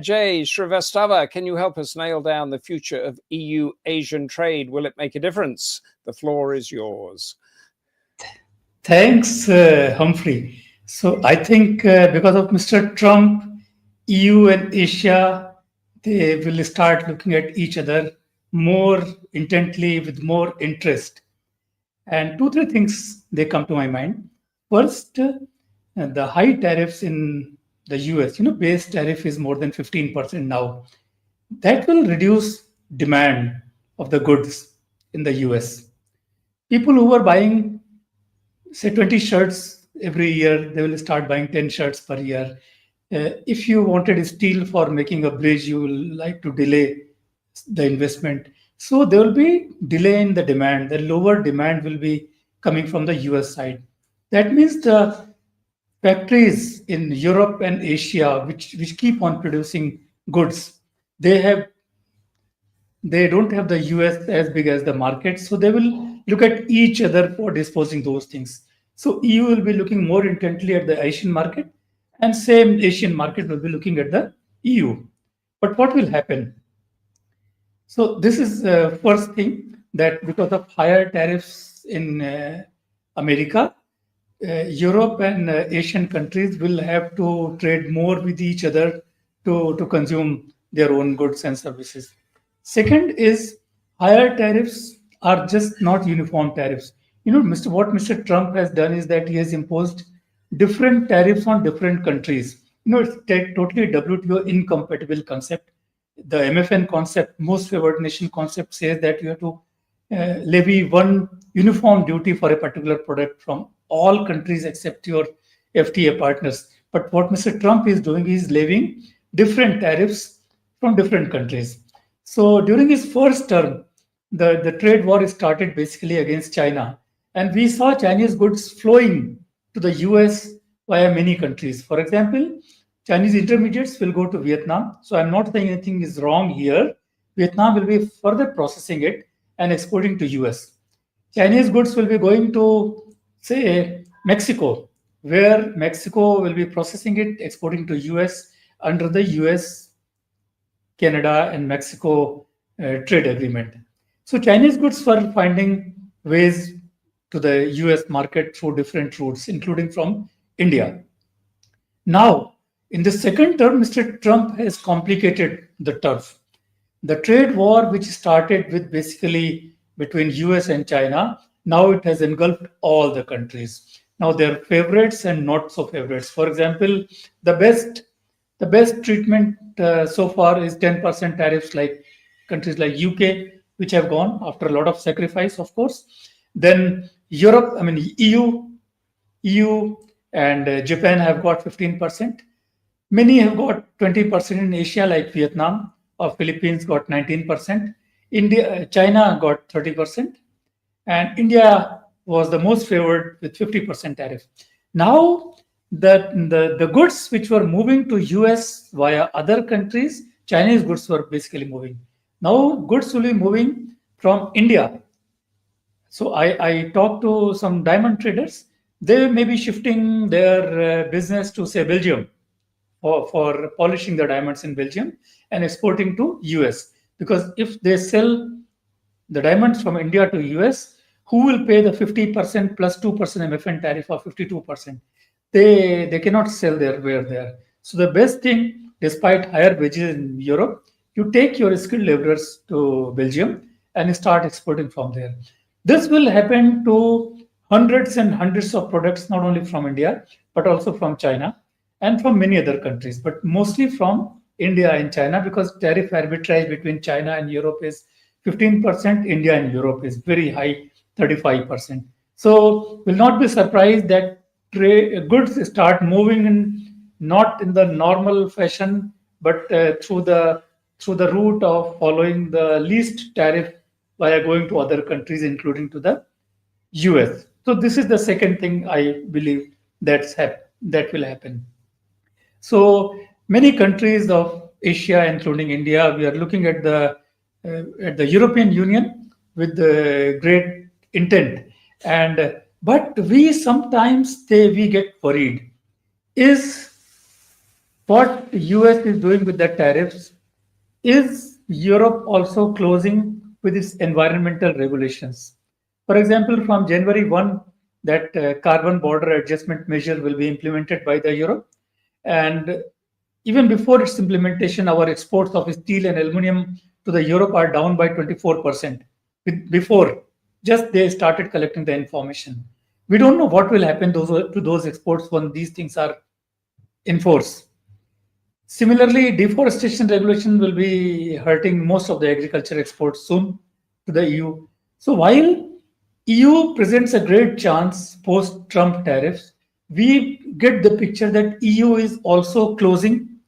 Ajay Srivastava, can you help us nail down the future of EU-Asian trade? Will it make a difference? The floor is yours. Thanks, Humphrey. So I think because of Mr. Trump, EU and Asia, they will start looking at each other more intently with more interest. And two, three things they come to my mind. First, the high tariffs in the US, base tariff is more than 15% now. That will reduce demand of the goods in the US. People who were buying, say, 20 shirts every year, they will start buying 10 shirts per year. If you wanted steel for making a bridge, you will like to delay the investment. So there will be delay in the demand. The lower demand will be coming from the US side. That means the factories in Europe and Asia, which keep on producing goods, they don't have the US as big as the market, so they will look at each other for disposing those things. So EU will be looking more intently at the Asian market, and same Asian market will be looking at the EU. But what will happen? So this is first thing, that because of higher tariffs in America, Europe and Asian countries will have to trade more with each other to consume their own goods and services. Second is, higher tariffs are just not uniform tariffs. What Mr. Trump has done is that he has imposed different tariffs on different countries. It's totally WTO incompatible concept. The MFN concept, most favored nation concept, says that you have to levy one uniform duty for a particular product from all countries except your FTA partners. But what Mr. Trump is doing is levying different tariffs from different countries. So during his first term, the trade war started basically against China. And we saw Chinese goods flowing to the US via many countries. For example, Chinese intermediates will go to Vietnam. So I'm not saying anything is wrong here. Vietnam will be further processing it and exporting to US. Chinese goods will be going to, say, Mexico, where Mexico will be processing it, exporting to US under the US, Canada, and Mexico trade agreement. So Chinese goods were finding ways to the US market through different routes, including from India. Now, in the second term, Mr. Trump has complicated the turf. The trade war, which started with basically between US and China, now it has engulfed all the countries. Now there are favorites and not so favorites. For example, the best treatment so far is 10% tariffs, like countries like UK, which have gone after a lot of sacrifice, of course. Then Europe, EU and Japan have got 15%. Many have got 20% in Asia, like Vietnam or Philippines got 19%. China got 30%. And India was the most favored with 50% tariff. Now, the goods which were moving to US via other countries, Chinese goods were basically moving. Now, goods will be moving from India. So I talked to some diamond traders. They may be shifting their business to, say, Belgium, for polishing the diamonds in Belgium and exporting to US. Because if they sell the diamonds from India to US, who will pay the 50% plus 2% MFN tariff of 52%? They cannot sell their ware there. So the best thing, despite higher wages in Europe, you take your skilled laborers to Belgium and start exporting from there. This will happen to hundreds and hundreds of products, not only from India, but also from China and from many other countries, but mostly from India and China, because tariff arbitrage between China and Europe is 15%, India and Europe is very high, 35%. So will not be surprised that goods start moving not in the normal fashion, but through the route of following the least tariff via going to other countries, including to the US. So this is the second thing I believe that will happen. So many countries of Asia, including India, we are looking at the European Union with great intent, but we sometimes we get worried. Is what US is doing with the tariffs, is Europe also closing with its environmental regulations? For example, from January 1, that carbon border adjustment measure will be implemented by the Europe. And even before its implementation, our exports of steel and aluminum to the Europe are down by 24%. Before, just they started collecting the information. We don't know what will happen to those exports when these things are in force. Similarly, deforestation regulation will be hurting most of the agriculture exports soon to the EU. So while EU presents a great chance post-Trump tariffs, we get the picture that EU is also closing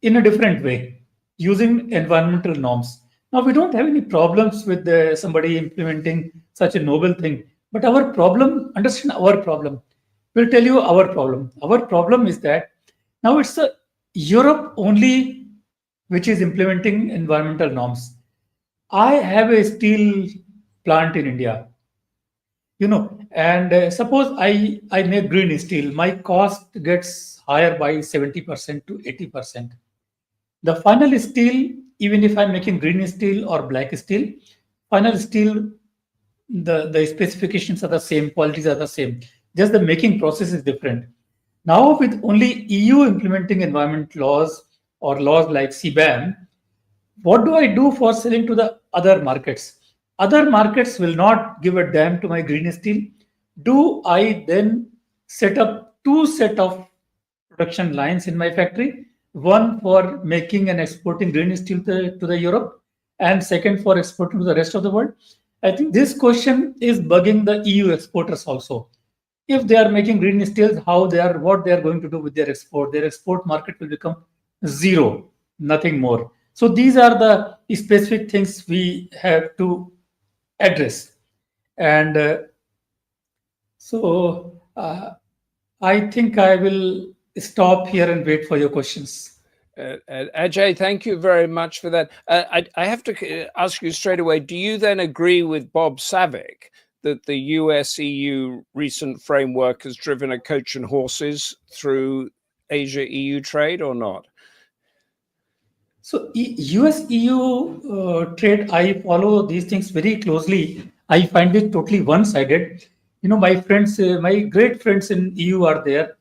in a different way, using environmental norms. Now, we don't have any problems with somebody implementing such a noble thing, but our problem, understand our problem. We'll tell you our problem. Our problem is that now it's Europe only which is implementing environmental norms. I have a steel plant in India, and suppose I make green steel, my cost gets higher by 70% to 80%. The final steel, even if I'm making green steel or black steel, final steel, the specifications are the same, qualities are the same. Just the making process is different. Now, with only EU implementing environment laws or laws like CBAM, what do I do for selling to the other markets? Other markets will not give a damn to my green steel. Do I then set up two set of production lines in my factory? One for making and exporting green steel to the Europe, and second for exporting to the rest of the world. I think this question is bugging the EU exporters also. If they are making green steels, what they are going to do with their export? Their export market will become zero, nothing more. So these are the specific things we have to address. And I think I will stop here and wait for your questions. Ajay, thank you very much for that. I have to ask you straight away, do you then agree with Bob Savick that the US-EU recent framework has driven a coach and horses through Asia-EU trade or not? So US-EU trade, I follow these things very closely. I find it totally one-sided. My friends, my great friends in EU are there.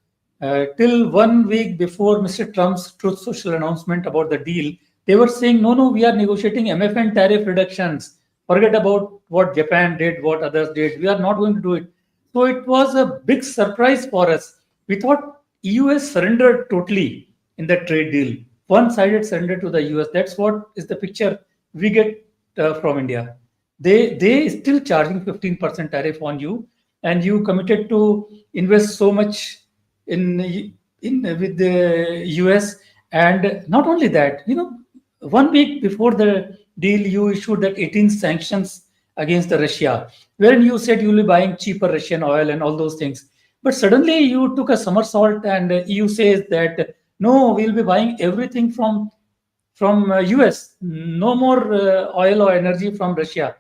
Till 1 week before Mr. Trump's Truth Social announcement about the deal, they were saying, no, we are negotiating MFN tariff reductions. Forget about what Japan did, what others did. We are not going to do it. So it was a big surprise for us. We thought EU has surrendered totally in that trade deal. One-sided surrender to the US. That's what is the picture we get from India. They still charging 15% tariff on you, and you committed to invest so much in with the US. And not only that, 1 week before the deal, you issued that 18 sanctions against the Russia, wherein you said you will be buying cheaper Russian oil and all those things. But suddenly you took a somersault, and EU says that no, we'll be buying everything from US. No more oil or energy from Russia.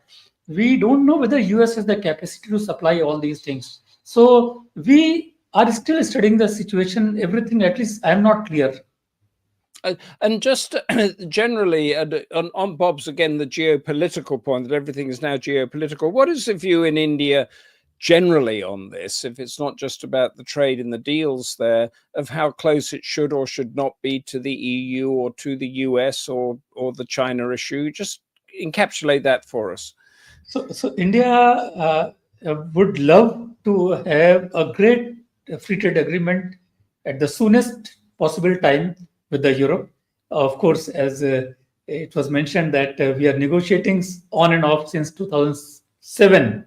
We don't know whether US has the capacity to supply all these things. So we are still studying the situation. Everything, at least I'm not clear. And just generally, on Bob's, again, the geopolitical point that everything is now geopolitical, what is the view in India generally on this, if it's not just about the trade and the deals there, of how close it should or should not be to the EU or to the US or the China issue? Just encapsulate that for us. So India would love to have a great free trade agreement at the soonest possible time with the Europe. Of course, as it was mentioned that we are negotiating on and off since 2007,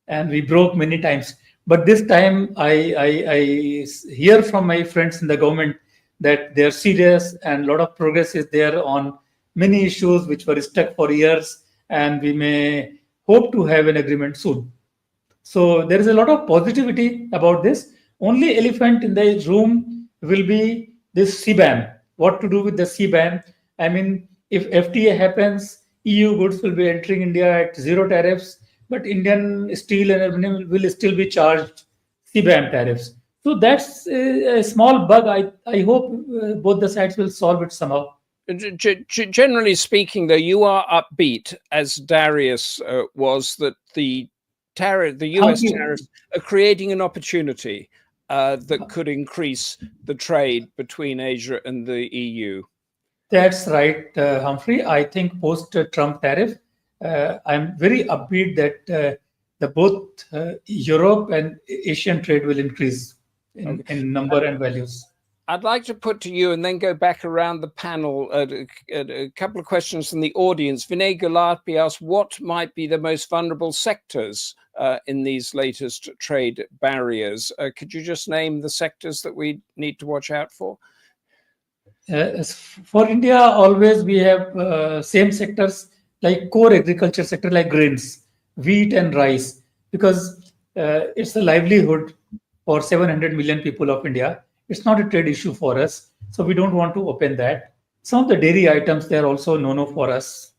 and we broke many times. But this time, I hear from my friends in the government that they're serious, and a lot of progress is there on many issues which were stuck for years, and we may hope to have an agreement soon. So there is a lot of positivity about this. Only elephant in the room will be this CBAM. What to do with the CBAM? I mean, if FTA happens, EU goods will be entering India at zero tariffs, but Indian steel and aluminum will still be charged CBAM tariffs. So that's a small bug. I hope both the sides will solve it somehow. Generally speaking, though, you are upbeat, as Darius was, that the US tariffs are creating an opportunity that could increase the trade between Asia and the EU. That's right, Humphrey. I think post-Trump tariff, I'm very upbeat that the both Europe and Asian trade will increase in number and values. I'd like to put to you and then go back around the panel a couple of questions from the audience. Vinay Gulati asked, what might be the most vulnerable sectors in these latest trade barriers? Could you just name the sectors that we need to watch out for? For India, always we have same sectors like core agriculture sector like grains, wheat and rice, because it's a livelihood for 700 million people of India. It's not a trade issue for us, so we don't want to open that. Some of the dairy items, they are also no-no for us.